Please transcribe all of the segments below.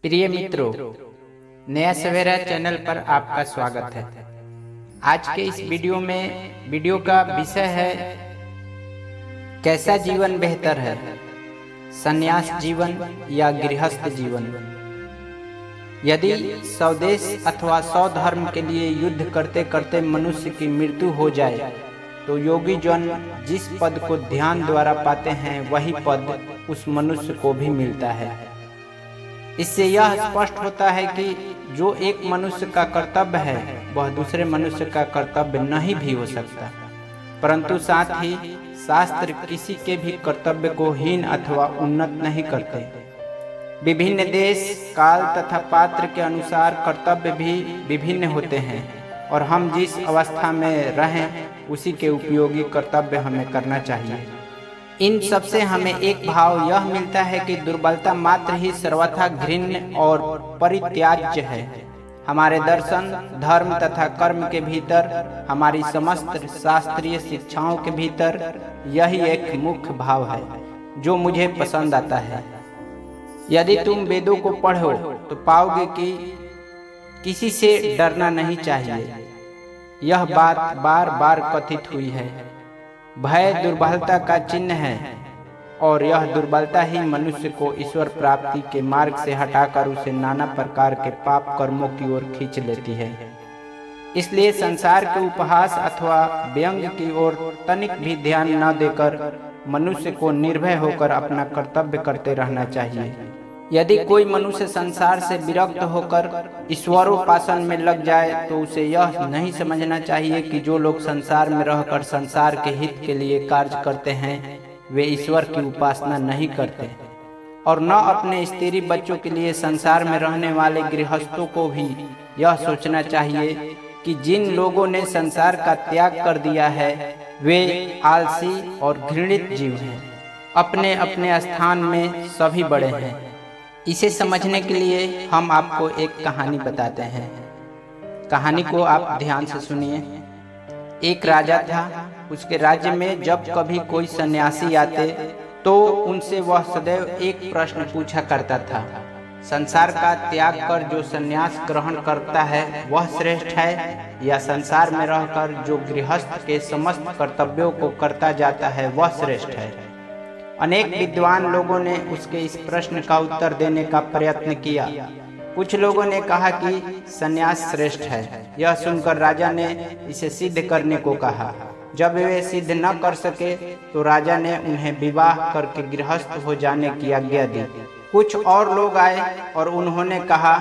प्रिय मित्रों, नया सवेरा चैनल पर आपका स्वागत है। आज के इस वीडियो का विषय है कैसा जीवन बेहतर है, संन्यास जीवन या गृहस्थ जीवन। यदि स्वदेश अथवा स्वधर्म के लिए युद्ध करते करते मनुष्य की मृत्यु हो जाए तो योगी जन जिस पद को ध्यान द्वारा पाते हैं वही पद उस मनुष्य को भी मिलता है। इससे यह स्पष्ट होता है कि जो एक मनुष्य का कर्तव्य है वह दूसरे मनुष्य का कर्तव्य नहीं भी हो सकता। परंतु साथ ही शास्त्र किसी के भी कर्तव्य को हीन अथवा उन्नत नहीं करते। विभिन्न देश, काल तथा पात्र के अनुसार कर्तव्य भी विभिन्न होते हैं और हम जिस अवस्था में रहें उसी के उपयोगी कर्तव्य हमें करना चाहिए। इन सबसे हमें एक भाव यह मिलता है कि दुर्बलता मात्र ही सर्वथा घृण्य और परित्याज्य है। हमारे दर्शन, धर्म तथा कर्म के भीतर, हमारी समस्त शास्त्रीय शिक्षाओं के भीतर यही एक मुख्य भाव है जो मुझे पसंद आता है। यदि तुम वेदों को पढ़ो तो पाओगे कि किसी से डरना नहीं चाहिए। यह बात बार बार कथित हुई है। भय दुर्बलता का चिन्ह है और यह दुर्बलता ही मनुष्य को ईश्वर प्राप्ति के मार्ग से हटाकर उसे नाना प्रकार के पाप कर्मों की ओर खींच लेती है। इसलिए संसार के उपहास अथवा व्यंग की ओर तनिक भी ध्यान न देकर मनुष्य को निर्भय होकर अपना कर्तव्य करते रहना चाहिए। यदि कोई मनुष्य संसार से विरक्त होकर ईश्वरोपासन में लग जाए तो उसे यह नहीं समझना चाहिए कि जो लोग संसार में रहकर संसार के हित के लिए कार्य करते हैं वे ईश्वर की उपासना नहीं करते, और न अपने स्त्री बच्चों के लिए संसार में रहने वाले गृहस्थों को भी यह सोचना चाहिए कि जिन लोगों ने संसार का त्याग कर दिया है वे आलसी और घृणित जीव हैं। अपने अपने स्थान में सभी बड़े हैं। इसे समझने के लिए हम आपको एक कहानी बताते हैं। कहानी को आप ध्यान से सुनिए। एक राजा था। उसके राज्य में जब कभी कोई सन्यासी आते तो उनसे वह सदैव एक प्रश्न पूछा करता था, संसार का त्याग कर जो सन्यास ग्रहण करता है वह श्रेष्ठ है या संसार में रहकर जो गृहस्थ के समस्त कर्तव्यों को करता जाता है वह श्रेष्ठ है। अनेक विद्वान लोगों ने उसके इस प्रश्न का उत्तर देने का प्रयत्न किया। कुछ लोगों ने कहा कि सन्यास श्रेष्ठ है। यह सुनकर राजा ने इसे सिद्ध करने को कहा। जब वे सिद्ध न कर सके तो राजा ने उन्हें विवाह करके गृहस्थ हो जाने की आज्ञा दी। कुछ और लोग आए और उन्होंने कहा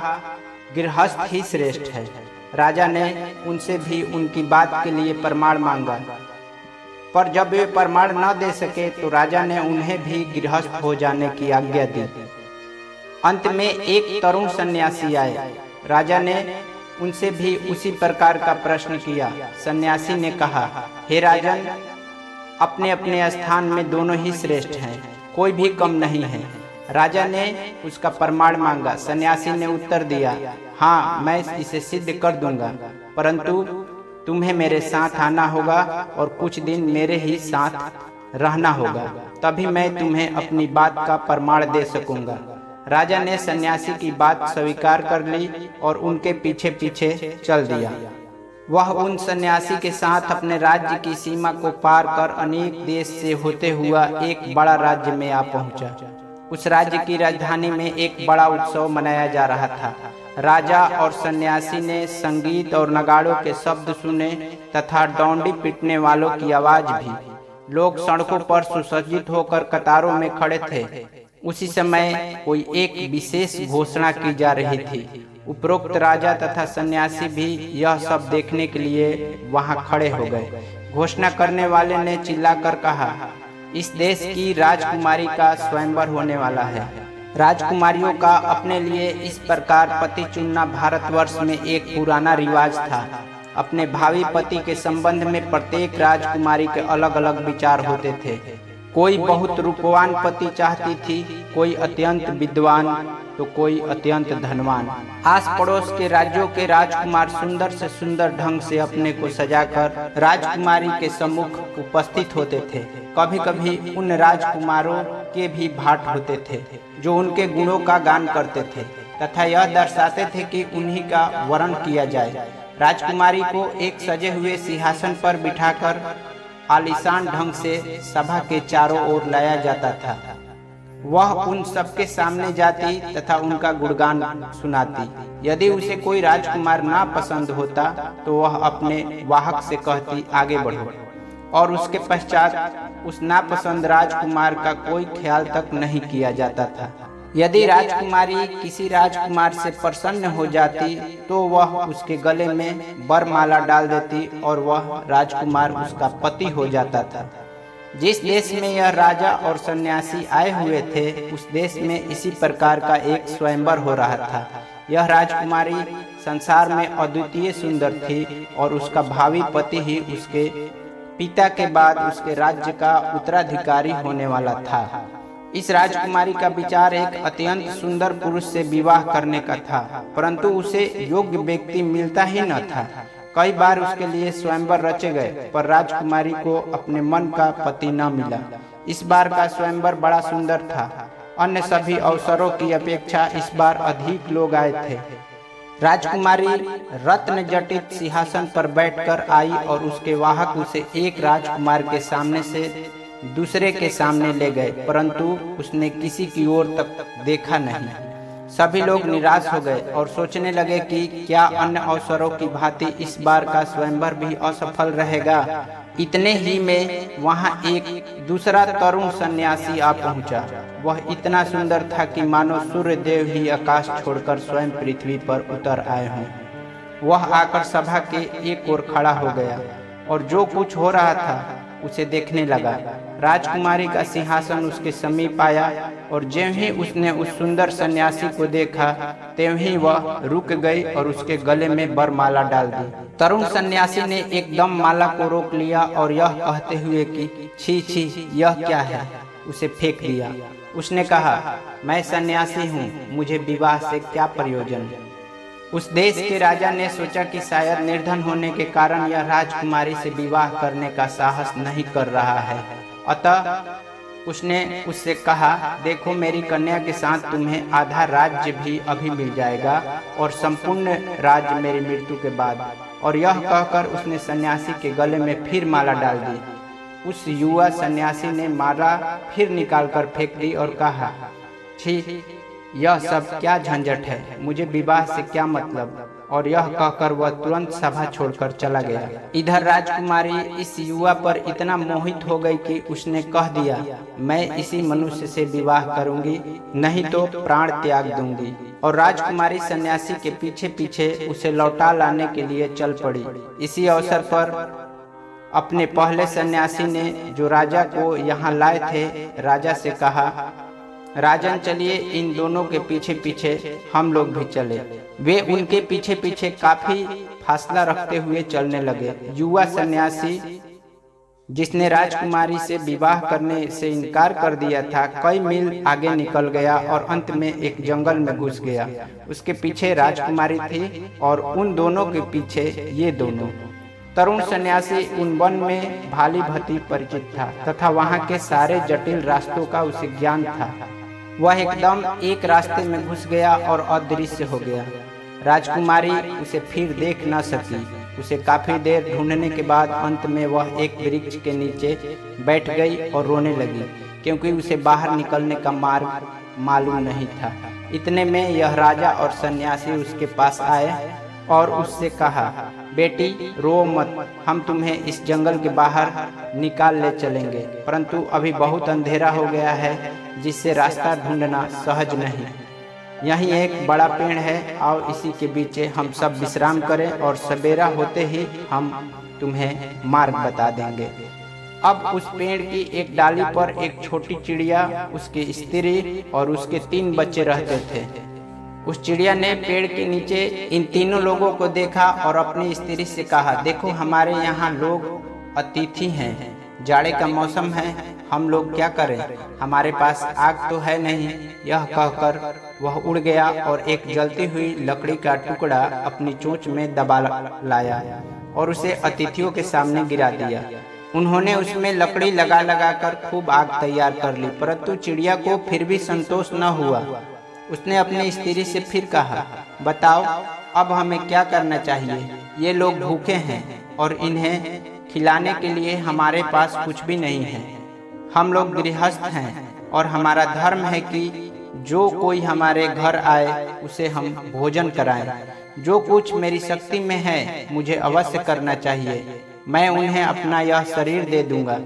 गृहस्थ ही श्रेष्ठ है। राजा ने उनसे भी उनकी बात के लिए प्रमाण मांगा, पर जब वे प्रमाण न दे सके तो राजा ने उन्हें भी गृहस्थ हो जाने की आज्ञा दी। अंत में एक तरुण सन्यासी आए। राजा ने उनसे भी उसी प्रकार का प्रश्न किया। सन्यासी ने कहा, हे राजन, अपने अपने स्थान में दोनों ही श्रेष्ठ हैं, कोई भी कम नहीं है। राजा ने उसका प्रमाण मांगा। सन्यासी ने उत्तर दिया, हाँ, मैं इसे सिद्ध कर दूंगा, परंतु तुम्हें मेरे साथ आना होगा और कुछ दिन मेरे ही साथ रहना होगा, तभी मैं तुम्हें अपनी बात का प्रमाण दे सकूंगा। राजा ने सन्यासी की बात स्वीकार कर ली और उनके पीछे पीछे चल दिया। वह उन सन्यासी के साथ अपने राज्य की सीमा को पार कर अनेक देश से होते हुआ एक बड़ा राज्य में आ पहुंचा। उस राज्य की राजधानी में एक बड़ा उत्सव मनाया जा रहा था। राजा और सन्यासी ने संगीत और नगाड़ों के शब्द सुने तथा डौंडी पीटने वालों की आवाज भी। लोग सड़कों पर सुसज्जित होकर कतारों में खड़े थे। उसी समय कोई एक विशेष घोषणा की जा रही थी। उपरोक्त राजा तथा सन्यासी भी यह सब देखने के लिए वहां खड़े हो गए। घोषणा करने वाले ने चिल्लाकर कहा, इस देश की राजकुमारी का स्वयंवर होने वाला है। राजकुमारियों का अपने लिए इस प्रकार पति चुनना भारतवर्ष में एक पुराना रिवाज था। अपने भावी पति के संबंध में प्रत्येक राजकुमारी के अलग अलग विचार होते थे। कोई बहुत रूपवान पति चाहती थी, कोई अत्यंत विद्वान तो कोई अत्यंत धनवान। आस पड़ोस के राज्यों के राजकुमार सुंदर से सुंदर ढंग से अपने को सजाकर राजकुमारी के सम्मुख उपस्थित होते थे। कभी कभी उन राजकुमारों के भी भाट होते थे जो उनके गुणों का गान करते थे। तथा यह दर्शाते थे कि उन्हीं का वरण किया जाए। राजकुमारी को एक सजे हुए सिंहासन पर बिठाकर आलीशान ढंग से सभा के चारों ओर लाया जाता था। वह उन सबके सामने जाती तथा उनका गुणगान सुनाती। यदि उसे कोई राजकुमार ना पसंद होता तो वह अपने वाहक से कहती, आगे बढ़ो, और उसके पश्चात उस नापसंद राजकुमार का कोई ख्याल तक नहीं किया जाता था। यदि राजकुमारी किसी राजकुमार से प्रसन्न हो जाती तो वह उसके गले में वरमाला डाल देती और वह राजकुमार उसका पति हो जाता था। जिस देश में यह राजा और सन्यासी आए हुए थे उस देश में इसी प्रकार का एक स्वयंवर हो रहा था। यह राजकुमारी संसार में अद्वितीय सुंदर थी और उसका भावी पति ही उसके पिता के बाद उसके राज्य का उत्तराधिकारी होने वाला था। इस राजकुमारी का विचार एक अत्यंत सुंदर पुरुष से विवाह करने का था, परंतु उसे योग्य व्यक्ति मिलता ही न था। कई बार उसके लिए स्वयंवर रचे गए पर राजकुमारी को अपने मन का पति न मिला। इस बार का स्वयंवर बड़ा सुंदर था। अन्य सभी अवसरों की अपेक्षा इस बार अधिक लोग आए थे। राजकुमारी रत्न जटित सिंहासन पर बैठकर आई और उसके वाहक उसे एक राजकुमार के सामने से दूसरे के सामने ले गए, परंतु उसने किसी की ओर तक देखा नहीं। सभी लोग निराश हो गए और सोचने लगे कि क्या अन्य अवसरों की भांति इस बार का स्वयंवर भी असफल रहेगा। इतने ही में वहां एक दूसरा तरुण सन्यासी आ पहुंचा। वह इतना सुंदर था कि मानो सूर्य देव ही आकाश छोड़कर स्वयं पृथ्वी पर उतर आए हों। वह आकर सभा के एक ओर खड़ा हो गया और जो कुछ हो रहा था उसे देखने लगा। राजकुमारी का सिंहासन उसके समीप आया और ज्यों ही उसने उस सुंदर सन्यासी को देखा त्यों ही वह रुक गई और उसके गले में वरमाला डाल दी। तरुण सन्यासी ने एकदम माला को रोक लिया और यह कहते हुए कि छी छी, यह क्या है, उसे फेंक दिया। उसने कहा, मैं सन्यासी हूँ, मुझे विवाह से क्या प्रयोजन। उस देश के राजा ने सोचा कि शायद निर्धन होने के कारण यह राजकुमारी से विवाह करने का साहस नहीं कर रहा है, अतः उसने उससे कहा, देखो मेरी कन्या के साथ तुम्हें आधा राज्य भी अभी मिल जाएगा और संपूर्ण राज्य मेरी मृत्यु के बाद। और यह कहकर उसने सन्यासी के गले में फिर माला डाल दी। उस युवा सन्यासी ने माला फिर निकालकर फेंक दी और कहा, छी, यह सब क्या झंझट है, मुझे विवाह से क्या मतलब। और यह कहकर वह तुरंत सभा छोड़कर चला गया। इधर राजकुमारी इस युवा पर इतना मोहित हो गई कि उसने कह दिया, मैं इसी मनुष्य से विवाह करूंगी, नहीं तो प्राण त्याग दूंगी। और राजकुमारी सन्यासी के पीछे पीछे उसे लौटा लाने के लिए चल पड़ी। इसी अवसर पर अपने पहले सन्यासी ने जो राजा को यहाँ लाए थे राजा से कहा, राजन चलिए इन दोनों के पीछे पीछे हम लोग भी चले। वे उनके पीछे पीछे काफी फासला रखते हुए चलने लगे। युवा सन्यासी जिसने राजकुमारी से विवाह करने से इनकार कर दिया था कई मील आगे निकल गया और अंत में एक जंगल में घुस गया। उसके पीछे राजकुमारी थी और उन दोनों के पीछे ये दोनों। तरुण सन्यासी उन वन में भाली भांति परिचित था तथा वहाँ के सारे जटिल रास्तों का उसे ज्ञान था। वह एकदम एक रास्ते में घुस गया और अदृश्य हो गया। राजकुमारी उसे फिर देख न सकी। उसे काफी देर ढूंढने के बाद अंत में वह एक वृक्ष के नीचे बैठ गई और रोने लगी, क्योंकि उसे बाहर निकलने का मार्ग मालूम नहीं था। इतने में यह राजा और सन्यासी उसके पास आए और उससे कहा, बेटी रो मत, हम तुम्हें इस जंगल के बाहर निकाल ले चलेंगे, परंतु अभी बहुत अंधेरा हो गया है जिससे रास्ता ढूंढना सहज नहीं। यहीं एक बड़ा पेड़ है, आओ इसी के बीच हम सब विश्राम करें और सवेरा होते ही हम तुम्हें मार्ग बता देंगे। अब उस पेड़ की एक डाली पर एक छोटी चिड़िया, उसकी स्त्री और उसके 3 बच्चे रहते थे। उस चिड़िया ने पेड़ के नीचे इन तीनों लोगों को देखा और अपनी स्त्री से कहा, देखो हमारे यहाँ लोग अतिथि हैं, जाड़े का मौसम है, हम लोग क्या करें, हमारे पास आग तो है नहीं। यह कहकर वह उड़ गया और एक जलती हुई लकड़ी का टुकड़ा अपनी चोंच में दबा लाया और उसे अतिथियों के सामने गिरा दिया। उन्होंने उसमें लकड़ी लगा लगा कर खूब आग तैयार कर ली, परंतु चिड़िया को फिर भी संतोष न हुआ। उसने अपनी स्त्री से फिर कहा, बताओ अब हमें क्या करना चाहिए? ये लोग भूखे हैं और इन्हें खिलाने के लिए हमारे पास कुछ भी नहीं है। हम लोग गृहस्थ हैं और हमारा धर्म है कि जो कोई हमारे घर आए उसे हम भोजन कराएं। जो कुछ मेरी शक्ति में है मुझे अवश्य करना चाहिए। मैं उन्हें अपना यह शरीर दे दूंगा।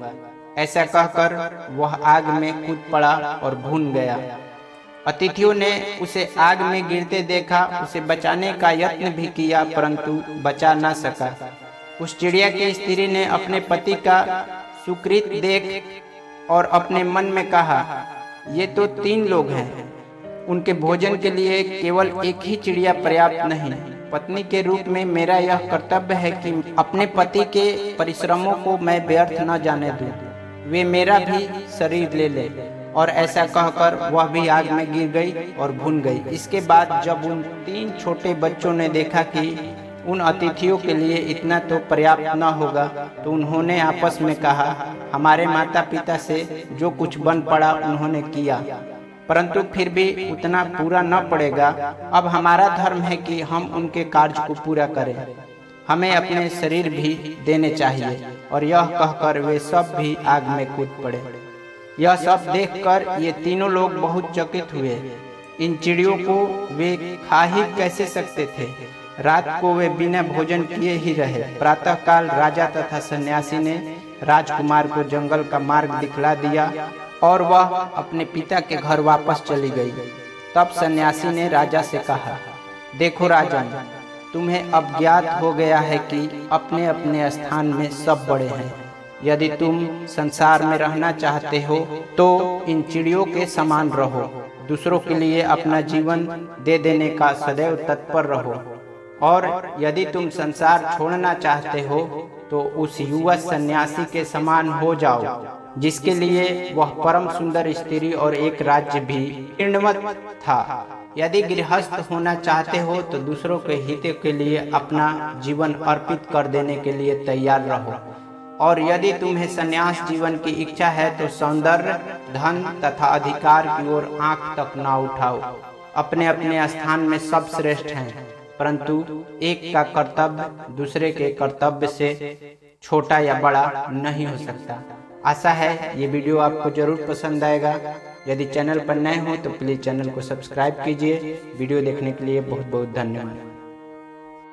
ऐसा कहकर वह आग में कूद पड़ा और भून गया। अतिथियों ने उसे आग में गिरते देखा। उसे बचाने का यत्न भी किया परंतु बचा न सका। उस चिड़िया की स्त्री ने अपने पति का सुकृत देख और अपने मन में कहा, ये तो 3 लोग हैं, उनके भोजन के लिए केवल एक ही चिड़िया पर्याप्त नहीं। पत्नी के रूप में मेरा यह कर्तव्य है कि अपने पति के परिश्रमों को मैं व्यर्थ न जाने दूं। वे मेरा भी शरीर ले ले। और ऐसा कहकर वह भी आग में गिर गई और भून गई। इसके बाद जब उन 3 छोटे बच्चों ने देखा कि उन अतिथियों के लिए इतना तो पर्याप्त न होगा, तो उन्होंने आपस में कहा, हमारे माता पिता से जो कुछ बन पड़ा उन्होंने किया, परंतु फिर भी उतना पूरा न पड़ेगा। अब हमारा धर्म है कि हम उनके कार्य को पूरा करें। हमें अपने शरीर भी देने चाहिए। और यह कहकर वे सब भी आग में कूद पड़े। यह सब देखकर ये तीनों लोग बहुत चकित हुए। इन चिड़ियों को वे खा ही कैसे सकते थे? रात को वे बिना भोजन किए ही रहे। प्रातःकाल राजा तथा सन्यासी ने राजकुमार को जंगल का मार्ग दिखला दिया और वह अपने पिता के घर वापस चली गई। तब सन्यासी ने राजा से कहा, देखो राजन, तुम्हें अब ज्ञात हो गया है कि अपने अपने स्थान में सब बड़े हैं। यदि तुम संसार में रहना चाहते हो तो इन चिड़ियों के समान रहो। दूसरों के लिए अपना जीवन दे देने का सदैव तत्पर रहो। और यदि तुम संसार छोड़ना चाहते हो तो उस युवा सन्यासी के समान हो जाओ, जिसके लिए वह परम सुंदर स्त्री और एक राज्य भी ऋणवत था। यदि गृहस्थ होना चाहते हो तो दूसरों के हित के लिए अपना जीवन अर्पित कर देने के लिए तैयार रहो। और यदि तुम्हें संन्यास जीवन की इच्छा है तो सौंदर्य, धन तथा अधिकार की ओर आंख तक ना उठाओ। अपने अपने स्थान में सब श्रेष्ठ हैं, परंतु एक का कर्तव्य दूसरे के कर्तव्य से छोटा या बड़ा नहीं हो सकता। आशा है ये वीडियो आपको जरूर पसंद आएगा। यदि चैनल पर नए हो तो प्लीज़ चैनल को सब्सक्राइब कीजिए। वीडियो देखने के लिए बहुत बहुत धन्यवाद।